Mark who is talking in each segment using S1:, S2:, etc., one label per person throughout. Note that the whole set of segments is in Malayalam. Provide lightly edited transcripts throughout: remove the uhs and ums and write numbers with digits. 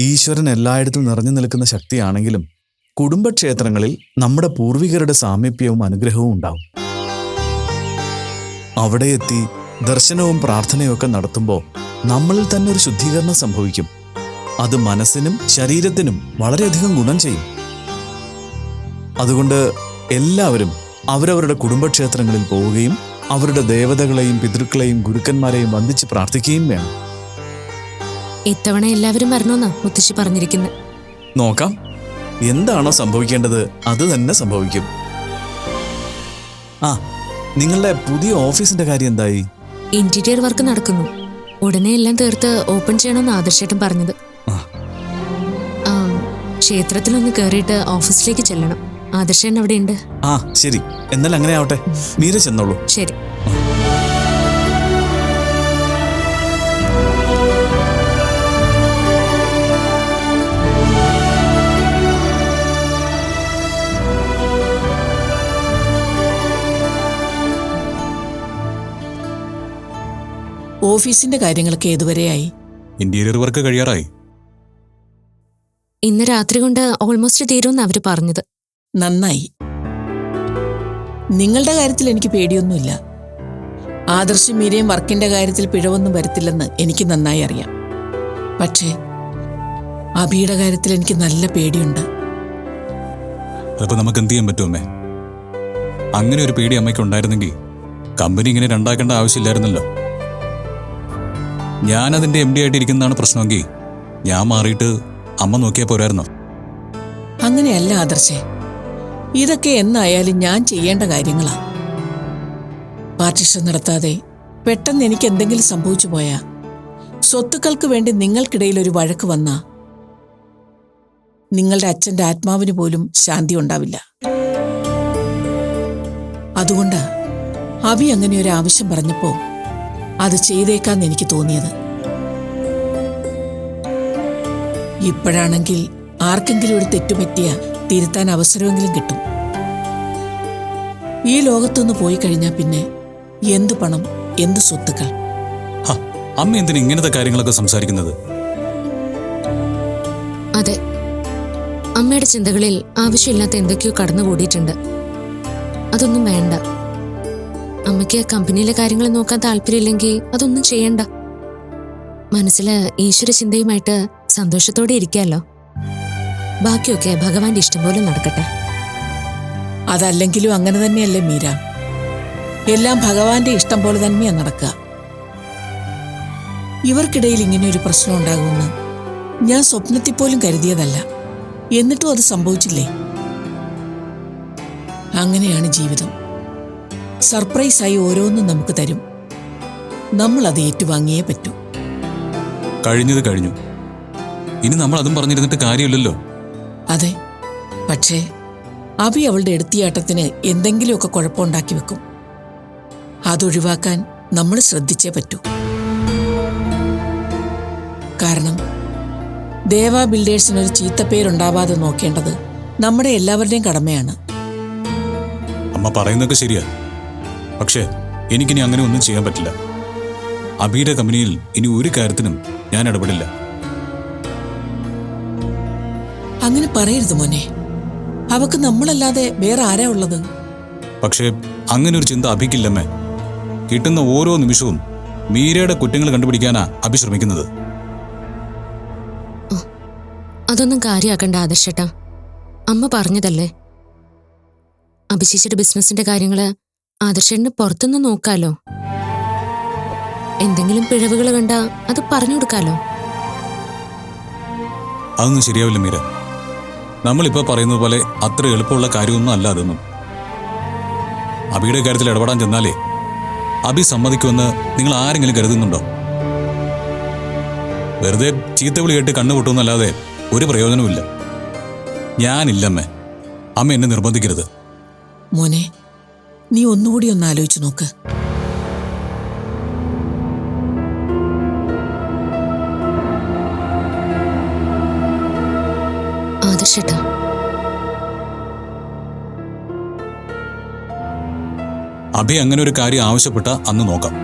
S1: ഈശ്വരൻ എല്ലായിടത്തും നിറഞ്ഞു നിൽക്കുന്ന ശക്തിയാണെങ്കിലും കുടുംബക്ഷേത്രങ്ങളിൽ നമ്മുടെ പൂർവികരുടെ സാമീപ്യവും അനുഗ്രഹവും ഉണ്ടാവും. അവിടെ എത്തി ദർശനവും പ്രാർത്ഥനയും ഒക്കെ നടത്തുമ്പോൾ നമ്മളിൽ തന്നെ ഒരു ശുദ്ധീകരണം സംഭവിക്കും. അത് മനസ്സിനും ശരീരത്തിനും വളരെയധികം ഗുണം ചെയ്യും. അതുകൊണ്ട് എല്ലാവരും അവരവരുടെ കുടുംബക്ഷേത്രങ്ങളിൽ പോവുകയും അവരുടെ ദേവതകളെയും പിതൃക്കളെയും ഗുരുക്കന്മാരെയും വന്ദിച്ച് പ്രാർത്ഥിക്കുകയും വേണം.
S2: ഇത്തവണ എല്ലാവരും വരണമെന്നാ മുത്തശ്ശി പറഞ്ഞിരിക്കുന്നത്.
S1: നോക്കാം, എന്താണോ സംഭവിക്കേണ്ടത് അത് തന്നെ സംഭവിക്കും. ആ, നിങ്ങളുടെ പുതിയ ഓഫീസിന്റെ കാര്യം എന്തായി?
S2: ഇന്റീരിയർ വർക്ക് നടക്കുന്നു. ഉടനെ എല്ലാം തീർത്ത് ഓപ്പൺ ചെയ്യണമെന്ന് ആദർശേട്ടൻ പറഞ്ഞത്. ക്ഷേത്രത്തിലൊന്ന് കയറിയിട്ട് ഓഫീസിലേക്ക് ചെല്ലണം. ആദർശേട്ടൻ അവിടെ ഉണ്ട്.
S1: ആ ശരി, എന്നാൽ അങ്ങനെ ആവട്ടെ. മീര ചെന്നോളൂ.
S2: ശരി.
S3: ഓഫീസിന്റെ കാര്യങ്ങളൊക്കെ ഏതുവരെയായി?
S4: ഇന്റീരിയർ വർക്ക് കഴിയാറായി.
S2: ഇന്ന് രാത്രി കൊണ്ട് ഓൾമോസ്റ്റ് തീരുമെന്ന് അവര് പറഞ്ഞത്.
S3: നന്നായി. നിങ്ങളുടെ കാര്യത്തിൽ എനിക്ക് പേടിയൊന്നുമില്ല. ആദർശം മീരയും വർക്കിന്റെ കാര്യത്തിൽ പിഴവൊന്നും വരുത്തില്ലെന്ന് എനിക്ക് നന്നായി അറിയാം. പക്ഷേ അഭിയുടെ കാര്യത്തിൽ എനിക്ക് നല്ല പേടിയുണ്ട്.
S4: അതിപ്പോ നമുക്ക് എന്ത് ചെയ്യാൻ പറ്റുമേ? അങ്ങനെ ഒരു പേടി അമ്മയ്ക്ക് ഉണ്ടായിരുന്നെങ്കിൽ കമ്പനി ഇങ്ങനെ രണ്ടാക്കേണ്ട ആവശ്യമില്ലായിരുന്നല്ലോ. ഞാനതിന്റെ MD ആയിട്ടിരിക്കുന്നതാണ് പ്രശ്നമെങ്കിൽ ഞാൻ മാറിയിട്ട് അമ്മ നോക്കിയാൽ പോരായിരുന്നോ?
S3: അങ്ങനെയല്ല ആദർശേ, ഇതൊക്കെ എന്നായാലും ഞാൻ ചെയ്യേണ്ട കാര്യങ്ങളാ. പാർട്ടിഷൻ നടത്താതെ പെട്ടെന്ന് എനിക്ക് എന്തെങ്കിലും സംഭവിച്ചു പോയാ, സ്വത്തുക്കൾക്ക് വേണ്ടി നിങ്ങൾക്കിടയിൽ ഒരു വഴക്ക് വന്നാ നിങ്ങളുടെ അച്ഛന്റെ ആത്മാവിന് പോലും ശാന്തി ഉണ്ടാവില്ല. അതുകൊണ്ട് അഭി അങ്ങനെ ഒരു ആവശ്യം പറഞ്ഞപ്പോ അത് ചെയ്തേക്കാന്ന് എനിക്ക് തോന്നിയത്. ഇപ്പോഴാണെങ്കിൽ ആർക്കെങ്കിലും ഒരു തെറ്റുപറ്റിയ തിരുത്താൻ അവസരമെങ്കിലും കിട്ടും. ഈ ലോകത്തുനിന്ന് പോയി കഴിഞ്ഞാൽ പിന്നെ എന്ത് പണം, എന്ത് സ്വത്തുക്കൾ?
S4: അമ്മ എന്തിനാ ഇങ്ങനത്തെ കാര്യങ്ങളൊക്കെ സംസാരിക്കുന്നത്?
S2: അതെ, അമ്മയുടെ ചിന്തകളിൽ ആവശ്യമില്ലാത്ത എന്തൊക്കെയോ കടന്നുകൂടിയിട്ടുണ്ട്. അതൊന്നും വേണ്ട. അമ്മയ്ക്ക് കമ്പനിയിലെ കാര്യങ്ങൾ നോക്കാൻ താല്പര്യമില്ലെങ്കിൽ അതൊന്നും ചെയ്യണ്ട. മനസ്സില് ഈശ്വര ചിന്തയുമായിട്ട് സന്തോഷത്തോടെ ഇരിക്കാമല്ലോ. ബാക്കിയൊക്കെ ഭഗവാന്റെ ഇഷ്ടം പോലെ നടക്കട്ടെ.
S3: അതല്ലെങ്കിലും അങ്ങനെ തന്നെയല്ലേ മീര? എല്ലാം ഭഗവാന്റെ ഇഷ്ടം പോലെ തന്നെയാ നടക്കുക. ഇവർക്കിടയിൽ ഇങ്ങനെ ഒരു പ്രശ്നം ഉണ്ടാകുമെന്ന് ഞാൻ സ്വപ്നത്തിൽ പോലും കരുതിയതല്ല. എന്നിട്ടും അത് സംഭവിച്ചില്ലേ? അങ്ങനെയാണ് ജീവിതം. സർപ്രൈസായി ഓരോന്നും നമുക്ക് തരും. നമ്മൾ അത് ഏറ്റുവാങ്ങിയേ പറ്റൂ.
S4: കഴിഞ്ഞത് കഴിഞ്ഞു. ഇനി നമ്മൾ അതും പറഞ്ഞിരുന്നിട്ട് കാര്യമില്ലല്ലോ.
S3: അതെ, പക്ഷേ അഭി അവളുടെ എടുത്തിയാട്ടത്തിന് എന്തെങ്കിലുമൊക്കെ കുഴപ്പമുണ്ടാക്കി വെക്കും. അതൊഴിവാക്കാൻ നമ്മൾ ശ്രദ്ധിച്ചേ പറ്റൂ. കാരണം ദേവാ ബിൽഡേഴ്സിനൊരു ചീത്തപ്പേരുണ്ടാവാതെ നോക്കേണ്ടത് നമ്മുടെ എല്ലാവരുടെയും കടമയാണ്.
S4: അമ്മ പറയുന്നതൊക്കെ ശരിയാ. പക്ഷേ എനിക്കിനി അങ്ങനെ ഒന്നും ചെയ്യാൻ പറ്റില്ല. അഭിയുടെ കമ്പനിയിൽ ഇനി ഒരു കാര്യത്തിനും ഞാൻ ഇടപെടില്ല.
S3: അങ്ങനെ പറയരുത് മോനെ. അവക്ക് നമ്മളല്ലാതെ വേറെ ആരാ ഉള്ളത്?
S4: പക്ഷേ അങ്ങനെ ഒരു ചിന്ത അഭിക്കില്ലമ്മേ. കിട്ടുന്ന ഓരോ നിമിഷവും മീരയുടെ കുറ്റങ്ങൾ കണ്ടുപിടിക്കാനാ അഭി ശ്രമിക്കുന്നത്.
S2: അതൊന്നും കാര്യമാക്കണ്ട ആദർശേട്ടാ. അമ്മ പറഞ്ഞതല്ലേ. അഭിചേച്ചിയുടെ ബിസിനസിന്റെ കാര്യങ്ങള് ആദർശേട്ടന് പുറത്തുനിന്ന് നോക്കാലോ. എന്തെങ്കിലും പിഴവുകൾ കണ്ടാ അത് പറഞ്ഞു കൊടുക്കാലോ.
S4: അതൊന്നും ശരിയാവില്ല മീര. നമ്മളിപ്പോ പറയുന്നത് പോലെ അത്ര എളുപ്പമുള്ള കാര്യമൊന്നും അല്ല അതൊന്നും. അഭിയുടെ കാര്യത്തിൽ ഇടപെടാൻ ചെന്നാലേ അഭി സമ്മതിക്കുമെന്ന് നിങ്ങൾ ആരെങ്കിലും കരുതുന്നുണ്ടോ? വെറുതെ ചീത്തവിളി കേട്ട് കണ്ണുപൊട്ടുമെന്നല്ലാതെ ഒരു പ്രയോജനവുമില്ല. ഞാനില്ലമ്മേ. അമ്മ എന്നെ നിർബന്ധിക്കരുത്.
S3: മോനെ, നീ ഒന്നുകൂടി ഒന്ന് ആലോചിച്ചു നോക്ക്.
S2: ആദർശേട്ടാ,
S4: അഭി അങ്ങനെ ഒരു കാര്യം ആവശ്യപ്പെട്ട അന്ന് നോക്കാം.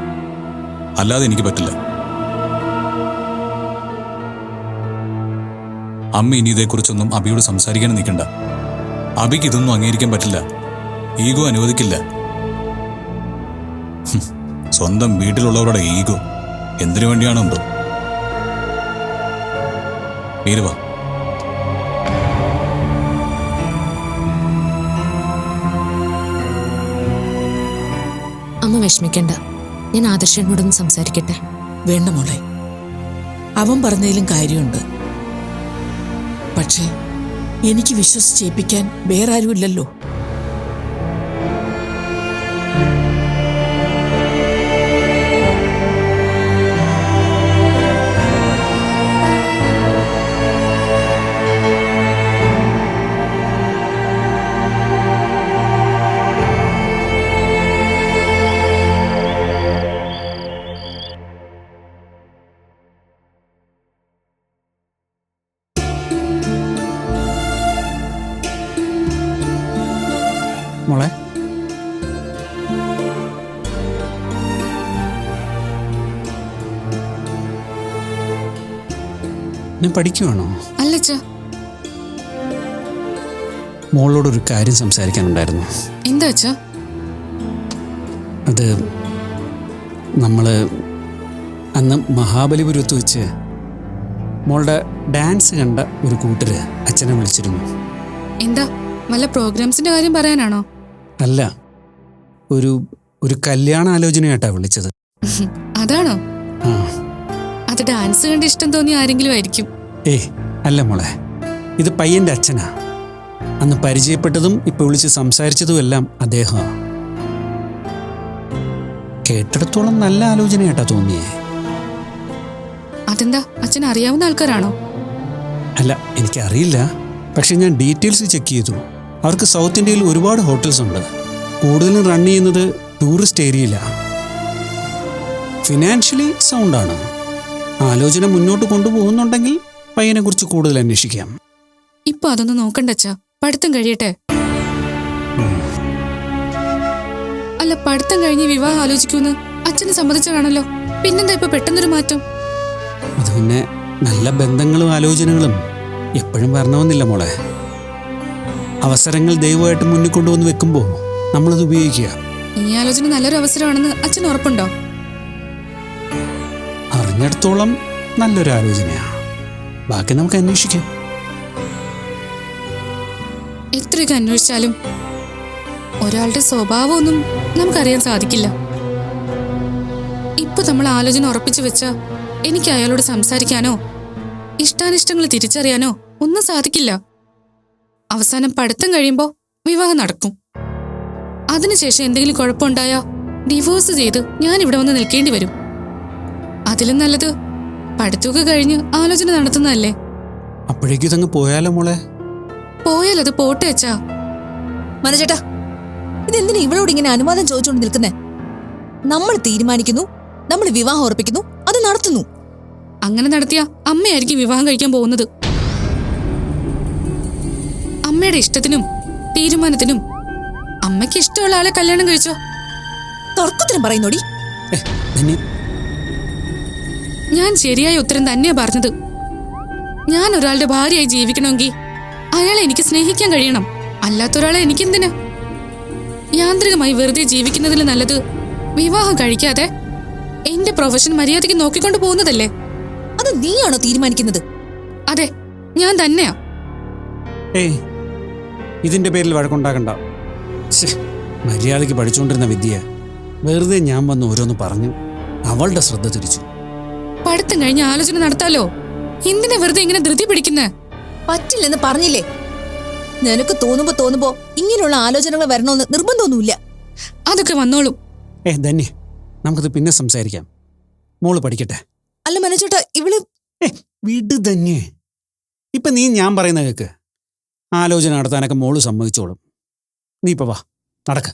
S4: അല്ലാതെ എനിക്ക് പറ്റില്ല. അമ്മ ഇനി ഇതേക്കുറിച്ചൊന്നും അബിയോട് സംസാരിക്കാൻ നിൽക്കണ്ട. അബിക്ക് ഇതൊന്നും അംഗീകരിക്കാൻ പറ്റില്ല. ഈഗോ അനുവദിക്കില്ല. സ്വന്തം വീട്ടിലുള്ളവരുടെ ഈഗോ എന്തിനു വേണ്ടിയാണോ എന്തോ. മീരവാ.
S2: അമ്മ വിഷമിക്കണ്ട, ഞാൻ ആദർശനോടൊന്ന് സംസാരിക്കട്ടെ.
S3: വേണ്ട മോളെ, അവൻ പറഞ്ഞതിലും കാര്യമുണ്ട്. പക്ഷേ എനിക്ക് വിശ്വസിച്ചേൽപ്പിക്കാൻ വേറെ ആരുമില്ലല്ലോ.
S5: മോളെ, നീ പഠിക്കുവാണോ?
S2: അല്ലച്ച.
S5: മോളോടൊരു കാര്യം സംസാരിക്കാനുണ്ടായിരുന്നു.
S2: എന്താ അച്ഛാ?
S5: അത് നമ്മൾ അന്ന് മഹാബലിപുരത്ത് വെച്ച് മോളുടെ ഡാൻസ് കണ്ട ഒരു കൂട്ടര് അച്ഛനെ വിളിച്ചിരുന്നു.
S2: എന്താ, വല്ല പ്രോഗ്രാംസിന്റെ കാര്യം പറയാനാണോ?
S5: അല്ല, ഒരു കല്യാണ ആലോചനയായിട്ടാ വിളിച്ചത്.
S2: അതാണോ?
S5: ആ.
S2: അത് ഡാൻസ് കണ്ട് ഇഷ്ടം തോന്നിയ ആരെങ്കിലും ആയിരിക്കും.
S5: അല്ല മോളെ, ഇത് പയ്യന്റെ അച്ഛനാ. അന്ന് പരിചയപ്പെട്ടതും ഇപ്പൊ വിളിച്ച് സംസാരിച്ചതും എല്ലാം അദ്ദേഹമാണ്. കേട്ടിടത്തോളം നല്ല ആലോചനയായിട്ടാ തോന്നിയേ.
S2: അതെന്താ, അച്ഛൻ അറിയാവുന്ന ആൾക്കാരാണോ?
S5: അല്ല, എനിക്കറിയില്ല. പക്ഷെ ഞാൻ ഡീറ്റെയിൽസ് ചെക്ക് ചെയ്തു. അവർക്ക് സൗത്ത് ഇന്ത്യയിൽ ഒരുപാട് ഹോട്ടൽസ് ഉണ്ട്. കൂടുതലും റൺ ചെയ്യുന്നത് ടൂറിസ്റ്റ് ഏരിയയിലാണ്. ഫിനാൻഷ്യലി സൗണ്ടാണ്. ആലോചന മുന്നോട്ട് കൊണ്ടുപോകുന്നുണ്ടെങ്കിൽ പയ്യനെ കുറിച്ച് കൂടുതൽ അന്വേഷിക്കാം.
S2: ഇപ്പൊ അതൊന്നും നോക്കണ്ട അച്ഛാ, പഠിത്തം കഴിയട്ടെ. അല്ല, പഠിത്തം കഴിഞ്ഞ് വിവാഹം ആലോചിക്കൂന്ന് അച്ഛന് സമ്മതിച്ചതാണല്ലോ. പിന്നെന്താ ഇപ്പൊ പെട്ടെന്നൊരു മാറ്റം?
S5: അത് പിന്നെ നല്ല ബന്ധങ്ങളും ആലോചനകളും എപ്പോഴും വരണമെന്നില്ല മോളെ. അവസരങ്ങൾ ദൈവമായിട്ട് മുന്നിൽ കൊണ്ടുവന്ന് വെക്കുമ്പോൾ നമ്മളത് ഉപയോഗിക്കുക.
S2: ഈ ആലോചന നല്ലൊരു അവസരമാണെന്ന് അച്ഛൻ ഉറപ്പുണ്ടോ?
S5: അറിഞ്ഞിടത്തോളം നല്ലൊരു ആലോചനയാണ്. ബാക്കി നമുക്ക് അന്വേഷിക്കാം.
S2: എത്രയൊക്കെ അന്വേഷിച്ചാലും ഒരാളുടെ സ്വഭാവമൊന്നും നമുക്കറിയാൻ സാധിക്കില്ല. ഇപ്പൊ നമ്മൾ ആലോചന ഉറപ്പിച്ചു വെച്ച എനിക്ക് അയാളോട് സംസാരിക്കാനോ ഇഷ്ടാനിഷ്ടങ്ങൾ തിരിച്ചറിയാനോ ഒന്നും സാധിക്കില്ല. അവസാനം പഠിത്തം കഴിയുമ്പോ വിവാഹം നടക്കും. അതിനുശേഷം എന്തെങ്കിലും കുഴപ്പമുണ്ടായാ ഡിവോഴ്സ് ചെയ്ത് ഞാൻ ഇവിടെ വന്ന് നിൽക്കേണ്ടി വരും. അതിലും നല്ലത് പഠിത്തമൊക്കെ കഴിഞ്ഞ് ആലോചന നടത്തുന്നതല്ലേ.
S5: അപ്പോഴേക്കും ഇതങ്ങ് പോയാലോ മോളെ?
S2: പോയാലത് പോട്ടെ അച്ഛാ.
S6: മനോജേട്ടാ, ഇതെന്തിനാ ഇവളോട് ഇങ്ങനെ അനുവാദം ചോദിച്ചുകൊണ്ട് നിൽക്കുന്നേ? നമ്മൾ തീരുമാനിക്കുന്നു, നമ്മൾ വിവാഹം ഉറപ്പിക്കുന്നു, അത് നടത്തുന്നു.
S2: അങ്ങനെ നടത്തിയ അമ്മയായിരിക്കും വിവാഹം കഴിക്കാൻ പോകുന്നത്. അമ്മയുടെ ഇഷ്ടത്തിനും തീരുമാനത്തിനും അമ്മയ്ക്ക് ഇഷ്ടമുള്ള ആളെ കല്യാണം കഴിച്ചോ.
S6: തർക്കത്തിനും പറയുന്നോടി.
S2: ഞാൻ ശരിയായ ഉത്തരം തന്നെയാ പറഞ്ഞത്. ഞാൻ ഒരാളുടെ ഭാര്യയായി ജീവിക്കണമെങ്കിൽ അയാളെ എനിക്ക് സ്നേഹിക്കാൻ കഴിയണം. അല്ലാത്തൊരാളെ എനിക്കെന്തിനാ? യാന്ത്രികമായി വെറുതെ ജീവിക്കുന്നതിൽ നല്ലത് വിവാഹം കഴിക്കാതെ എന്റെ പ്രൊഫഷൻ മര്യാദയ്ക്ക് നോക്കിക്കൊണ്ട് പോകുന്നതല്ലേ.
S6: അത് നീയാണോ തീരുമാനിക്കുന്നത്?
S2: അതെ, ഞാൻ തന്നെയാ.
S5: ഇതിന്റെ പേരിൽ വഴക്കുണ്ടാക്കണ്ട. മര്യാദയ്ക്ക് പഠിച്ചുകൊണ്ടിരുന്ന വിദ്യ വെറുതെ ഞാൻ വന്ന് ഓരോന്ന് പറഞ്ഞു അവളുടെ ശ്രദ്ധ തിരിച്ചു.
S2: പഠിത്തം കഴിഞ്ഞ് ആലോചന നടത്താലോ. എന്തിനാ വെറുതെ ഇങ്ങനെ ധൃതി പിടിക്കുന്നേ?
S6: പറ്റില്ലെന്ന് പറഞ്ഞില്ലേ? നിനക്ക് തോന്നുമ്പോ ഇങ്ങനെയുള്ള ആലോചനകൾ വരണമെന്ന് നിർബന്ധമൊന്നുമില്ല.
S2: അതൊക്കെ വന്നോളും.
S5: ധന്യ, നമുക്കത് പിന്നെ സംസാരിക്കാം. മോള് പഠിക്കട്ടെ.
S6: അല്ല മനോജേട്ടാ, ഇവള്
S5: വിട് ധന്യേ. ഇപ്പൊ നീ ഞാൻ പറയുന്ന കേക്ക്. ആലോചന നടത്താനൊക്കെ മോള് സമ്മതിച്ചോളും. നീ ഇപ്പൊ വാ, നടക്ക.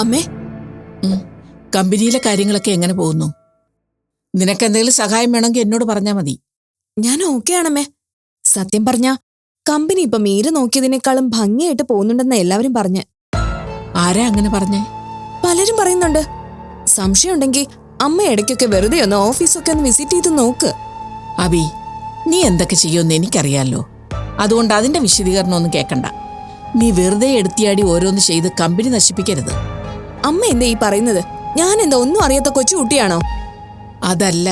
S6: അമ്മേ,
S3: കമ്പനിയിലെ കാര്യങ്ങളൊക്കെ എങ്ങനെ പോകുന്നു? നിനക്ക് എന്തെങ്കിലും സഹായം വേണമെങ്കിൽ എന്നോട് പറഞ്ഞാൽ മതി.
S6: ഞാൻ ഓക്കെ ആണമ്മേ. സത്യം പറഞ്ഞ കമ്പനി ഇപ്പൊ മീര നോക്കിയതിനേക്കാളും ഭംഗിയായിട്ട് പോകുന്നുണ്ടെന്ന് എല്ലാവരും പറഞ്ഞ്.
S3: ആരാ അങ്ങനെ പറഞ്ഞേ?
S6: പലരും പറയുന്നുണ്ട്. സംശയം ഉണ്ടെങ്കിൽ അമ്മ ഇടയ്ക്കൊക്കെ വെറുതെ ഒന്ന് ഓഫീസൊക്കെ ഒന്ന് വിസിറ്റ് ചെയ്ത് നോക്ക്.
S3: അബി, നീ എന്തൊക്കെ ചെയ്യുമെന്ന് എനിക്കറിയാലോ. അതുകൊണ്ട് അതിന്റെ വിശദീകരണം ഒന്നും കേൾക്കണ്ട. നീ വെറുതെ എടുത്തിയാടി ഓരോന്ന് ചെയ്ത് കമ്പനി നശിപ്പിക്കരുത്.
S6: അമ്മ എന്താ ഈ പറയുന്നത്? ഞാൻ എന്താ ഒന്നും അറിയാത്ത കൊച്ചുകുട്ടിയാണോ?
S3: അതല്ല,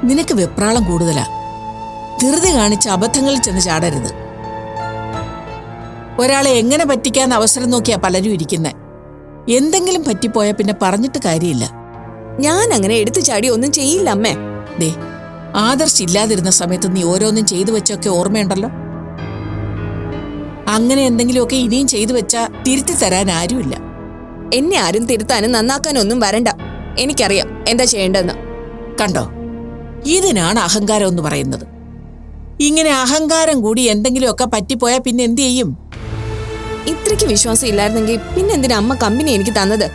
S3: നിനക്ക് വെപ്രാളം കൂടുതലാ. ധൃതി കാണിച്ച് അബദ്ധങ്ങളിൽ ചെന്ന് ചാടരുത്. ഒരാളെ എങ്ങനെ പറ്റിക്കാന്ന് അവസരം നോക്കിയാ പലരും ഇരിക്കുന്നെ. എന്തെങ്കിലും പറ്റിപ്പോയാ പിന്നെ പറഞ്ഞിട്ട് കാര്യമില്ല.
S6: ഞാൻ അങ്ങനെ എടുത്തു ചാടി ഒന്നും ചെയ്യില്ല അമ്മേ.
S3: ദേ, ആദർശ് ഇല്ലാതിരുന്ന സമയത്ത് നീ ഓരോന്നും ചെയ്തു വെച്ചൊക്കെ ഓർമ്മയുണ്ടല്ലോ. അങ്ങനെ എന്തെങ്കിലുമൊക്കെ ഇനിയും ചെയ്തു വെച്ചാ തിരുത്തി തരാൻ ആരുമില്ല.
S6: എന്നെ ആരും തിരുത്താനും നന്നാക്കാനും ഒന്നും വരണ്ട. എനിക്കറിയാം എന്താ ചെയ്യേണ്ടെന്ന്.
S3: കണ്ടോ, ഇതിനാണ് അഹങ്കാരം എന്ന് പറയുന്നത്. ഇങ്ങനെ അഹങ്കാരം കൂടി എന്തെങ്കിലുമൊക്കെ പറ്റിപ്പോയാ പിന്നെ എന്തു ചെയ്യും?
S6: ഇത്രയ്ക്ക് വിശ്വാസം ഇല്ലായിരുന്നെങ്കിൽ പിന്നെ എന്തിനാ അമ്മ കമ്പനി എനിക്ക് തന്നത്?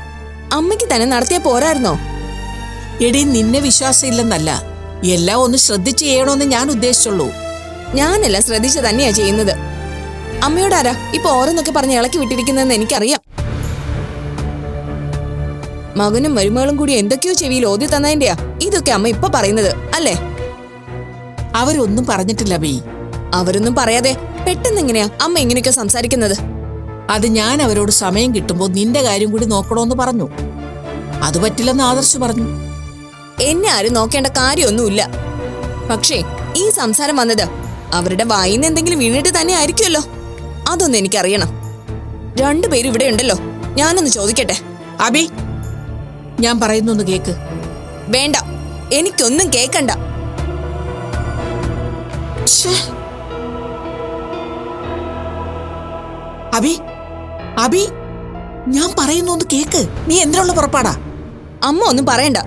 S6: അമ്മയ്ക്ക് തന്നെ നടത്തിയാ പോരായിരുന്നോ?
S3: എടി, നിന്നെ വിശ്വാസം ഇല്ലെന്നല്ല, എല്ലാം ഒന്ന് ശ്രദ്ധിച്ച് ചെയ്യണമെന്ന് ഞാൻ ഉദ്ദേശിച്ചുള്ളൂ.
S6: ഞാനെല്ലാം ശ്രദ്ധിച്ച് തന്നെയാ ചെയ്യുന്നത്. അമ്മയോടാരാ ഇപ്പൊ ഓരോന്നൊക്കെ പറഞ്ഞ് ഇളക്കി വിട്ടിരിക്കുന്നതെന്ന് എനിക്കറിയാം. മകനും മരുമകളും കൂടി എന്തൊക്കെയോ ചെവിയിൽ ഓതി തന്നതിന്റെയാ ഇതൊക്കെ അമ്മ ഇപ്പൊ പറയുന്നത് അല്ലേ?
S3: അവരൊന്നും പറഞ്ഞിട്ടില്ല ബി.
S6: അവരൊന്നും പറയാതെ പെട്ടെന്ന് എങ്ങനെയാ അമ്മ ഇങ്ങനെയൊക്കെ സംസാരിക്കുന്നത്?
S3: അത് ഞാൻ അവരോട് സമയം കിട്ടുമ്പോൾ നിന്റെ കാര്യം കൂടി നോക്കണമെന്ന് പറഞ്ഞു. അത് പറ്റില്ലെന്ന് ആദർശ് പറഞ്ഞു.
S6: എന്നെ ആരും നോക്കേണ്ട കാര്യമൊന്നുമില്ല. പക്ഷേ ഈ സംസാരം വന്നത് അവരുടെ വായിന്ന് എന്തെങ്കിലും വീണിട്ട് തന്നെ ആയിരിക്കുമല്ലോ. അതൊന്നും എനിക്കറിയണം. രണ്ടുപേരും ഇവിടെ ഉണ്ടല്ലോ, ഞാനൊന്ന് ചോദിക്കട്ടെ.
S3: അബി, ഞാൻ പറയുന്നൊന്ന് കേക്ക്.
S6: വേണ്ട, എനിക്കൊന്നും കേക്കണ്ട.
S3: അബി, അബി, ഞാൻ പറയുന്നൊന്ന് കേക്ക്. നീ എന്തിനുള്ള പുറപ്പാടാ?
S6: അമ്മ ഒന്നും പറയണ്ട.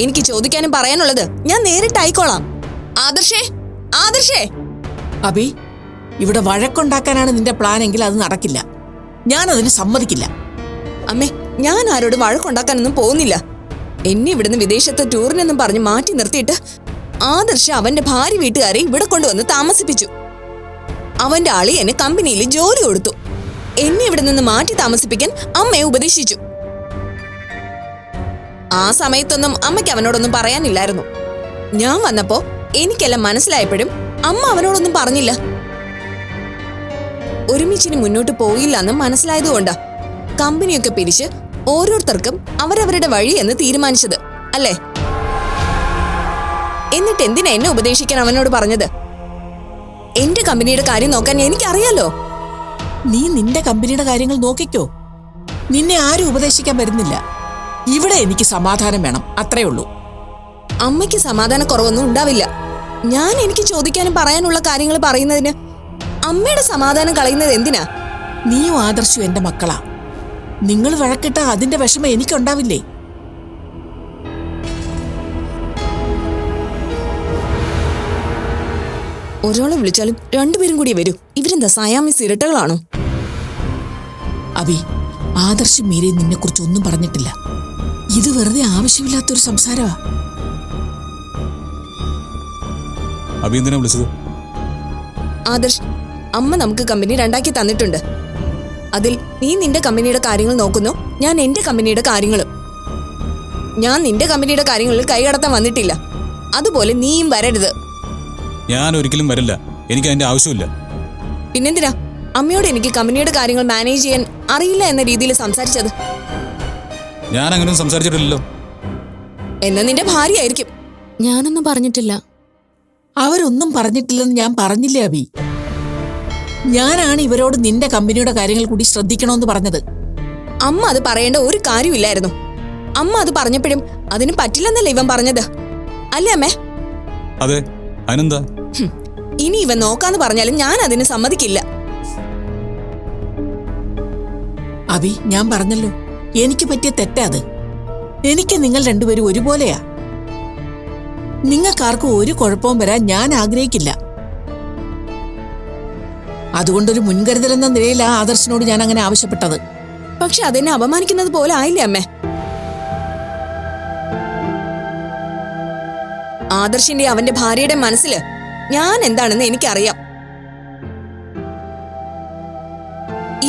S6: എനിക്ക് ചോദിക്കാനും പറയാനുള്ളത് ഞാൻ നേരിട്ടായിക്കോളാം. ആദർശേ, ആദർശേ!
S3: അബി, ഇവിടെ വഴക്കുണ്ടാക്കാനാണ് നിന്റെ പ്ലാൻ എങ്കിൽ അത് നടക്കില്ല. ഞാനതിന് സമ്മതിക്കില്ല.
S6: അമ്മേ, ഞാൻ ആരോട് വഴക്കുണ്ടാക്കാനൊന്നും പോകുന്നില്ല. എന്നെ ഇവിടുന്ന് വിദേശത്തെ ടൂറിനെന്നും പറഞ്ഞ് മാറ്റി നിർത്തിയിട്ട് ആദർശ് അവന്റെ ഭാര്യ വീട്ടുകാരെ ഇവിടെ കൊണ്ടുവന്ന് താമസിപ്പിച്ചു. അവന്റെ ആളി എന്നെ കമ്പനിയിൽ ജോലി കൊടുത്തു. എന്നെ ഇവിടെ നിന്ന് മാറ്റി താമസിപ്പിക്കാൻ അമ്മയെ ഉപദേശിച്ചു. ആ സമയത്തൊന്നും അമ്മയ്ക്ക് അവനോടൊന്നും പറയാനില്ലായിരുന്നു. ഞാൻ വന്നപ്പോ എനിക്കെല്ലാം മനസ്സിലായപ്പോഴും അമ്മ അവനോടൊന്നും പറഞ്ഞില്ല. ഒരുമിച്ചിന് മുന്നോട്ട് പോയില്ലെന്ന് മനസ്സിലായതുകൊണ്ടാ കമ്പനിയൊക്കെ പിരിച്ച് ഓരോരുത്തർക്കും അവരവരുടെ വഴി എന്ന് തീരുമാനിച്ചത് അല്ലേ? എന്നിട്ട് എന്തിനാ എന്നെ ഉപദേശിക്കാൻ അവനോട് പറഞ്ഞത്? എന്റെ കമ്പനിയുടെ കാര്യം നോക്കാൻ എനിക്കറിയാലോ.
S3: നീ നിന്റെ കമ്പനിയുടെ കാര്യങ്ങൾ നോക്കിക്കോ. നിന്നെ ആരും ഉപദേശിക്കാൻ വരുന്നില്ല. ഇവിടെ എനിക്ക് സമാധാനം വേണം, അത്രേ ഉള്ളൂ.
S6: അമ്മയ്ക്ക് സമാധാന കുറവൊന്നും ഉണ്ടാവില്ല. ഞാൻ എനിക്ക് ചോദിക്കാനും പറയാനുള്ള കാര്യങ്ങൾ പറയുന്നതിന് അമ്മയുടെ സമാധാനം കളയുന്നത് എന്തിനാ?
S3: നീയും ആദർശും എന്റെ മക്കളാ. നിങ്ങൾ വഴക്കിട്ട അതിന്റെ വിഷമം എനിക്കുണ്ടാവില്ലേ?
S6: ഒരാളെ വിളിച്ചാലും രണ്ടുപേരും കൂടി വരൂ. ഇവരെന്താ സയാമിസ് ഇരട്ടകളാണോ?
S3: അബി, ആദർശ് മീരയും നിന്നെ കുറിച്ച് ഒന്നും പറഞ്ഞിട്ടില്ല. ഇത് വെറുതെ ആവശ്യമില്ലാത്തൊരു സംസാരമാ.
S4: അബി എന്തിനാ വിളിച്ചത്?
S6: ആദർശ്, അമ്മ നമുക്ക് കമ്പനി രണ്ടാക്കി തന്നിട്ടുണ്ട്. അതിൽ നീ നിന്റെ കമ്പനിയുടെ കാര്യങ്ങൾ നോക്കുന്നു, ഞാൻ എന്റെ കമ്പനിയുടെ കാര്യങ്ങളും. ഞാൻ നിന്റെ കമ്പനിയുടെ കാര്യങ്ങളിൽ കൈകടത്താൻ വന്നിട്ടില്ല. അതുപോലെ നീയും വരരുത്.
S4: ഞാൻ ഒരിക്കലും വരില്ല. എനിക്ക് അതിന്റെ ആവശ്യമില്ല.
S6: പിന്നെന്തിനാ അമ്മയോട് എനിക്ക് കമ്പനിയുടെ കാര്യങ്ങൾ മാനേജ് ചെയ്യാൻ അറിയില്ല എന്ന രീതിയിൽ സംസാരിച്ചത്?
S4: ഞാൻ അങ്ങനെ സംസാരിച്ചിട്ടില്ലല്ലോ.
S6: എന്നാ നിന്റെ ഭാര്യ ആയിരിക്കും. ഞാനൊന്നും പറഞ്ഞിട്ടില്ല.
S3: അവരൊന്നും പറഞ്ഞിട്ടില്ലെന്ന് ഞാൻ പറഞ്ഞില്ലേ അബി? ഞാനാണ് ഇവരോട് നിന്റെ കമ്പനിയുടെ കാര്യങ്ങൾ കൂടി ശ്രദ്ധിക്കണമെന്ന് പറഞ്ഞത്.
S6: അമ്മ അത് പറയേണ്ട ഒരു കാര്യമില്ലായിരുന്നു. അമ്മ അത് പറഞ്ഞപ്പോഴും അതിന് പറ്റില്ലെന്നല്ലേ ഇവൻ പറഞ്ഞത്, അല്ലേ അമ്മേ?
S4: അതെ, അതിനെന്താ?
S6: ഇനി ഇവൻ നോക്കാന്ന് പറഞ്ഞാലും ഞാൻ അതിന് സമ്മതിക്കില്ല.
S3: അബി, ഞാൻ പറഞ്ഞല്ലോ, എനിക്ക് പറ്റിയ തെറ്റാ അത്. എനിക്ക് നിങ്ങൾ രണ്ടുപേരും ഒരുപോലെയാ. നിങ്ങൾക്കാർക്കും ഒരു കുഴപ്പവും വരാൻ ഞാൻ ആഗ്രഹിക്കില്ല. അതുകൊണ്ടൊരു മുൻകരുതൽ എന്ന നിലയിലാ ആദർശിനോട് ഞാൻ അങ്ങനെ ആവശ്യപ്പെട്ടത്.
S6: പക്ഷെ അതെന്നെ അപമാനിക്കുന്നത് പോലെ ആയില്ലേ അമ്മേ? ആദർശിന്റെ അവന്റെ ഭാര്യയുടെ മനസ്സില് ഞാൻ എന്താണെന്ന് എനിക്കറിയാം.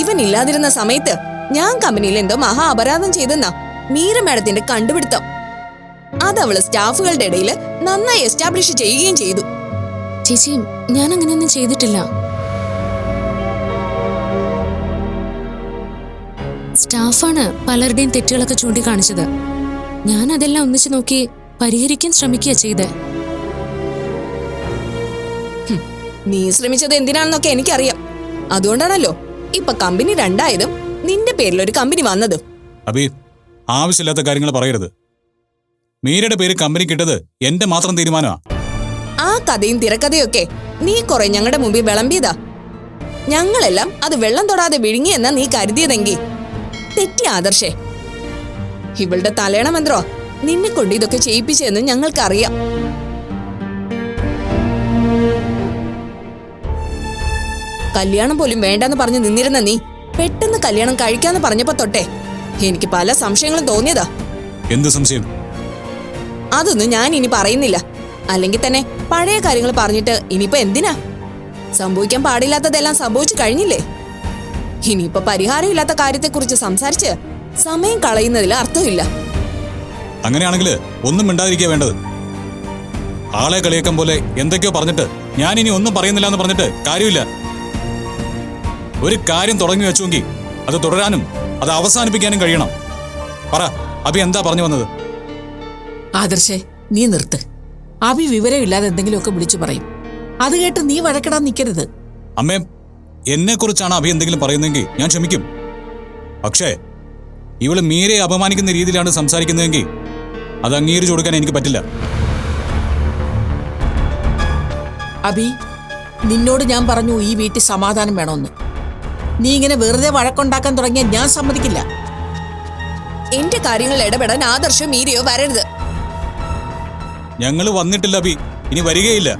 S6: ഇവൻ ഇല്ലാതിരുന്ന സമയത്ത് ഞാൻ കമ്പനിയിൽ എന്തോ മഹാ അപരാധം ചെയ്തെന്നാ മീര മാഡത്തിന്റെ കണ്ടുപിടുത്തം. അതവള് സ്റ്റാഫുകളുടെ ഇടയിൽ നന്നായി എസ്റ്റാബ്ലിഷ് ചെയ്യുകയും ചെയ്തു.
S7: ചേച്ചി, ഞാൻ അങ്ങനെയൊന്നും ചെയ്തിട്ടില്ല. സ്റ്റാഫാണ് പലരുടെയും തെറ്റുകളൊക്കെ ചൂണ്ടിക്കാണിച്ചത്. ഞാൻ അതെല്ലാം ഒന്നിച്ചു നോക്കി പരിഹരിക്കാൻ ശ്രമിക്കുക ചെയ്തേ.
S6: നീ ശ്രമിച്ചത് എന്തിനാണെന്നൊക്കെ എനിക്കറിയാം. അതുകൊണ്ടാണല്ലോ ഇപ്പൊ കമ്പനി രണ്ടായതും നിന്റെ പേരിൽ ഒരു കമ്പനി വന്നതും.
S4: അബി, ആവശ്യമില്ലാത്ത കാര്യങ്ങൾ പറയരുത്. മീരയുടെ പേര് കമ്പനിക്ക് ഇട്ടത് എന്റെ മാത്രം തീരുമാനമാ.
S6: ആ കഥയും തിരക്കഥയൊക്കെ നീ കുറെ ഞങ്ങളുടെ മുമ്പിൽ വിളമ്പിയതാ. ഞങ്ങളെല്ലാം അത് വെള്ളം തൊടാതെ വിഴുങ്ങിയെന്നാ നീ കരുതിയതെങ്കിൽ തെറ്റി ആദർശേ. ഇവളുടെ തലേണ മന്ത്രോ നിന്നെ കൊണ്ട് ഇതൊക്കെ ചെയ്യിപ്പിച്ചെന്ന് ഞങ്ങൾക്കറിയാം. കല്യാണം പോലും വേണ്ടെന്ന് പറഞ്ഞു നിന്നിരുന്ന നീ പെട്ടെന്ന് കല്യാണം കഴിക്കാന്ന് പറഞ്ഞപ്പോ തൊട്ടേ എനിക്ക് പല സംശയങ്ങളും തോന്നിയതാ.
S4: എന്ത് സംശയം?
S6: അതൊന്നും ഞാൻ ഇനി പറയുന്നില്ല. അല്ലെങ്കിൽ തന്നെ പഴയ കാര്യങ്ങൾ പറഞ്ഞിട്ട് ഇനിയിപ്പോ എന്തിനാ? സംഭവിക്കാൻ പാടില്ലാത്തതെല്ലാം സംഭവിച്ചു കഴിഞ്ഞില്ലേ? ഇനിയിപ്പോ പരിഹാരമില്ലാത്ത കാര്യത്തെക്കുറിച്ച് സംസാരിച്ച് സമയം കളയുന്നതിൽ അർത്ഥമില്ല.
S4: അങ്ങനെയാണെങ്കിൽ ഒന്നും മിണ്ടാതിരിക്കുക വേണ്ടത്. ആളെ കളിയാക്കാൻ പോലെ എന്തൊക്കെയോ പറഞ്ഞിട്ട് ഞാൻ ഇനി ഒന്നും പറയുന്നില്ല എന്ന് പറഞ്ഞിട്ട് കാര്യമില്ല. ഒരു കാര്യം തുടങ്ങി വെച്ചുവെങ്കിൽ അത് തുടരാനും അത് അവസാനിപ്പിക്കാനും കഴിയണം. പറ അബി, എന്താ പറഞ്ഞു വന്നത്?
S3: ആദർശേ, നീ നിർത്ത്. അഭി വിവരമില്ലാതെ എന്തെങ്കിലുമൊക്കെ വിളിച്ചു പറയും. അത് കേട്ട് നീ വഴക്കിടാൻ നിൽക്കരുത്.
S4: അമ്മേ, എന്നെക്കുറിച്ചാണ് അഭി എന്തെങ്കിലും പറയുന്നതെങ്കിൽ ഞാൻ ക്ഷമിക്കും. പക്ഷേ ഇവള് മീരയെ അപമാനിക്കുന്ന രീതിയിലാണ് സംസാരിക്കുന്നതെങ്കിൽ അത് അംഗീകരിച്ചു കൊടുക്കാൻ എനിക്ക് പറ്റില്ല.
S3: അഭി, നിന്നോട് ഞാൻ പറഞ്ഞു ഈ വീട്ടിൽ സമാധാനം വേണമെന്ന്. നീ ഇങ്ങനെ വെറുതെ വഴക്കുണ്ടാക്കാൻ തുടങ്ങിയാൽ ഞാൻ സമ്മതിക്കില്ല.
S6: എന്റെ കാര്യങ്ങൾ ഇടപെടാൻ ആദർശോ മീരയോ വരരുത്.
S4: ഞങ്ങള് വന്നിട്ടില്ല അഭി, ഇനി വരികയില്ല.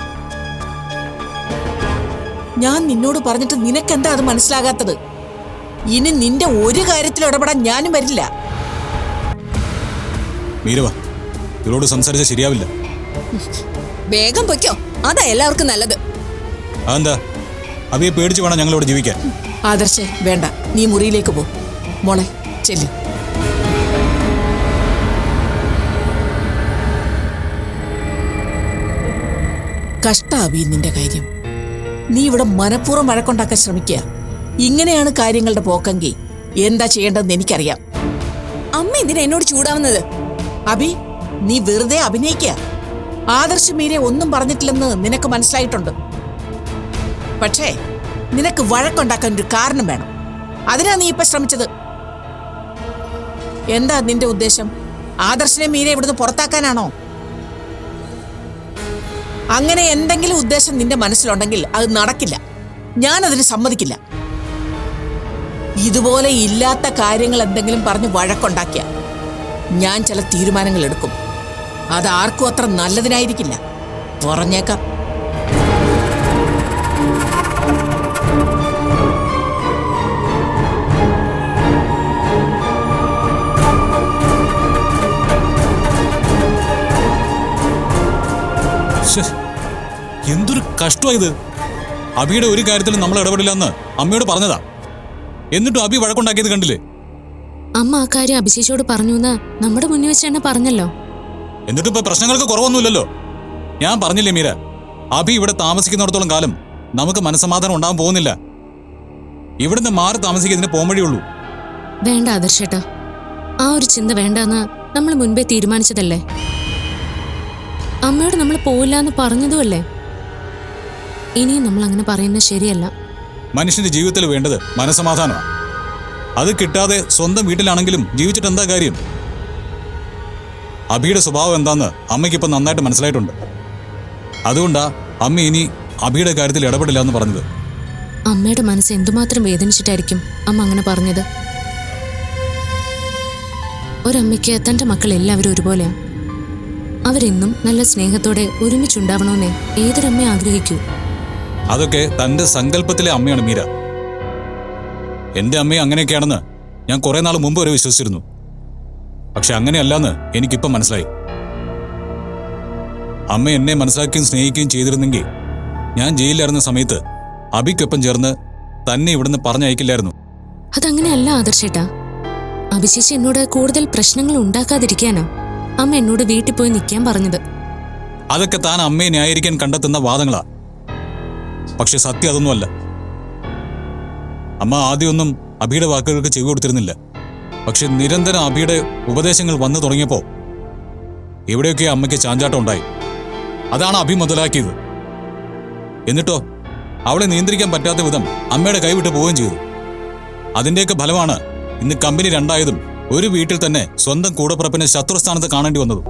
S3: ഞാൻ നിന്നോട് പറഞ്ഞിട്ട് നിനക്കെന്താ അത് മനസ്സിലാകാത്തത്? ഇനി നിന്റെ ഒരു കാര്യത്തിൽ ഇടപെടാൻ ഞാനും വരില്ല.
S4: മീരവ, ഇവരോട് സംസാരിച്ചാൽ ശരിയാവില്ല.
S6: വേഗം പൊയ്ക്കോ, അതാ എല്ലാവർക്കും നല്ലത്.
S4: അതെന്താ? അഭിയെ പേടിച്ചു വേണം ഞങ്ങളോട് ജീവിക്കാൻ.
S3: ആദർശേ, വേണ്ട, നീ മുറിയിലേക്ക് പോ. മോളെ ചെല്ലു. കഷ്ടാവി നിന്റെ കാര്യം. നീ ഇവിടെ മനഃപൂർവ്വം വഴക്കുണ്ടാക്കാൻ ശ്രമിക്കുക. ഇങ്ങനെയാണ് കാര്യങ്ങളുടെ പോക്കെങ്കിൽ എന്താ ചെയ്യേണ്ടതെന്ന് എനിക്കറിയാം.
S6: അമ്മ എന്തിനാ എന്നോട് ചൂടാവുന്നത്?
S3: അഭി, നീ വെറുതെ അഭിനയിക്കുക. ആദർശ മീരെ ഒന്നും പറഞ്ഞിട്ടില്ലെന്ന് നിനക്ക് മനസ്സിലായിട്ടുണ്ട്. പക്ഷേ നിനക്ക് വഴക്കുണ്ടാക്കാൻ ഒരു കാരണം വേണം. അതിനാ നീ ഇപ്പൊ ശ്രമിച്ചത്. എന്താ നിന്റെ ഉദ്ദേശം? ആദർശനെ മീരെ ഇവിടുന്ന് പുറത്താക്കാനാണോ? അങ്ങനെ എന്തെങ്കിലും ഉദ്ദേശം നിന്റെ മനസ്സിലുണ്ടെങ്കിൽ അത് നടക്കില്ല. ഞാനതിന് സമ്മതിക്കില്ല. ഇതുപോലെ ഇല്ലാത്ത കാര്യങ്ങൾ എന്തെങ്കിലും പറഞ്ഞ് വഴക്കുണ്ടാക്കിയ ഞാൻ ചില തീരുമാനങ്ങൾ എടുക്കും. അത് ആർക്കും അത്ര നല്ലതിനായിരിക്കില്ല, പറഞ്ഞേക്കാം.
S4: എന്തൊരു കഷ്ടമായത്. അബിയുടെ ഒരു കാര്യത്തിലും നമ്മൾ ഇടപെടില്ല എന്ന് അമ്മയോട് പറഞ്ഞതാ. എന്നിട്ടും അബി വഴക്കുണ്ടാക്കിയത് കണ്ടില്ലേ?
S7: അമ്മ ആ കാര്യം അഭിഷേചോട് പറഞ്ഞു എന്ന് നമ്മുടെ മുന്നിൽ വെച്ച് തന്നെ പറഞ്ഞല്ലോ.
S4: എന്നിട്ടും ഇപ്പൊ പ്രശ്നങ്ങൾക്ക് കുറവൊന്നുമില്ലല്ലോ. ഞാൻ പറഞ്ഞില്ലേ മീര, അബി ഇവിടെ താമസിക്കുന്നിടത്തോളം കാലം നമുക്ക് മനസ്സമാധാനം ഉണ്ടാകാൻ പോകുന്നില്ല. ഇവിടുന്ന് മാറി താമസിക്കുന്നതിന് പോംവഴിയുള്ളൂ.
S7: വേണ്ട ആദർശേട്ടാ, ആ ഒരു ചിന്ത വേണ്ടെന്ന് നമ്മൾ മുൻപേ തീരുമാനിച്ചതല്ലേ. അമ്മയോട് നമ്മൾ പോവില്ല എന്ന് പറഞ്ഞതുമല്ലേ. ഇനിയും നമ്മൾ അങ്ങനെ പറയുന്നത് ശരിയല്ല.
S4: മനുഷ്യന്റെ ജീവിതത്തിൽ വേണ്ടത് മനസ്സമാധാനമാണ്. അത് കിട്ടാതെ സ്വന്തം വീട്ടിലാണെങ്കിലും ജീവിച്ചിട്ട് എന്താ കാര്യം? അബിയുടെ സ്വഭാവം എന്താന്ന് അമ്മയ്ക്കിപ്പോൾ നന്നായിട്ട് മനസ്സിലായിട്ടുണ്ട്. അതുകൊണ്ടാ അമ്മ ഇനി അബിയുടെ കാര്യത്തിൽ ഇടപെടില്ല എന്ന് പറഞ്ഞത്.
S7: അമ്മയുടെ മനസ്സ് എന്തുമാത്രം വേദനിച്ചിട്ടായിരിക്കും അമ്മ അങ്ങനെ പറഞ്ഞത്. ഒരമ്മയ്ക്ക് തൻ്റെ മക്കൾ എല്ലാവരും ഒരുപോലെയാണ്. അവരെന്നും നല്ല സ്നേഹത്തോടെ ഒരുമിച്ചുണ്ടാവണമെന്നേ ഏതൊരമ്മ ആഗ്രഹിക്കൂ.
S4: അതൊക്കെ തന്റെ സങ്കല്പത്തിലെ അമ്മയാണ് മീര. എന്റെ അമ്മയും അങ്ങനെയൊക്കെയാണെന്ന് ഞാൻ കുറെ നാൾ മുമ്പ് വരെ വിശ്വസിച്ചിരുന്നു. പക്ഷെ അങ്ങനെയല്ലാന്ന് എനിക്കിപ്പം മനസ്സിലായി. അമ്മ എന്നെ മനസ്സിലാക്കുകയും സ്നേഹിക്കുകയും ചെയ്തിരുന്നെങ്കിൽ ഞാൻ ജയിലിലായിരുന്ന സമയത്ത് അഭിക്കൊപ്പം ചേർന്ന് തന്നെ ഇവിടുന്ന് പറഞ്ഞയക്കില്ലായിരുന്നു.
S7: അതങ്ങനെയല്ല ആദർശേട്ടാ. അഭിശേഷി എന്നോട് കൂടുതൽ പ്രശ്നങ്ങൾ ഉണ്ടാക്കാതിരിക്കാനാ അമ്മ എന്നോട് വീട്ടിൽ പോയി നിൽക്കാൻ പറഞ്ഞത്.
S4: അതൊക്കെ താൻ അമ്മയെ ന്യായീകരിക്കാൻ കണ്ടെത്തുന്ന വാദങ്ങളാ. പക്ഷെ സത്യം അതൊന്നുമല്ല. അമ്മ ആദ്യമൊന്നും അഭിയുടെ വാക്കുകൾക്ക് ചെവി കൊടുത്തിരുന്നില്ല. പക്ഷെ നിരന്തരം അഭിയുടെ ഉപദേശങ്ങൾ വന്നു തുടങ്ങിയപ്പോ എവിടെയൊക്കെ അമ്മയ്ക്ക് ചാഞ്ചാട്ടം ഉണ്ടായി. അതാണ് അഭി മുതലാക്കിയത്. എന്നിട്ടോ അവളെ നിയന്ത്രിക്കാൻ പറ്റാത്ത വിധം അമ്മയുടെ കൈവിട്ട് പോവുകയും ചെയ്തു. അതിന്റെയൊക്കെ ഫലമാണ് ഇന്ന് കമ്പനി രണ്ടായതും ഒരു വീട്ടിൽ തന്നെ സ്വന്തം കൂടപ്പിറപ്പിനെ ശത്രുസ്ഥാനത്ത് കാണേണ്ടി വന്നതും.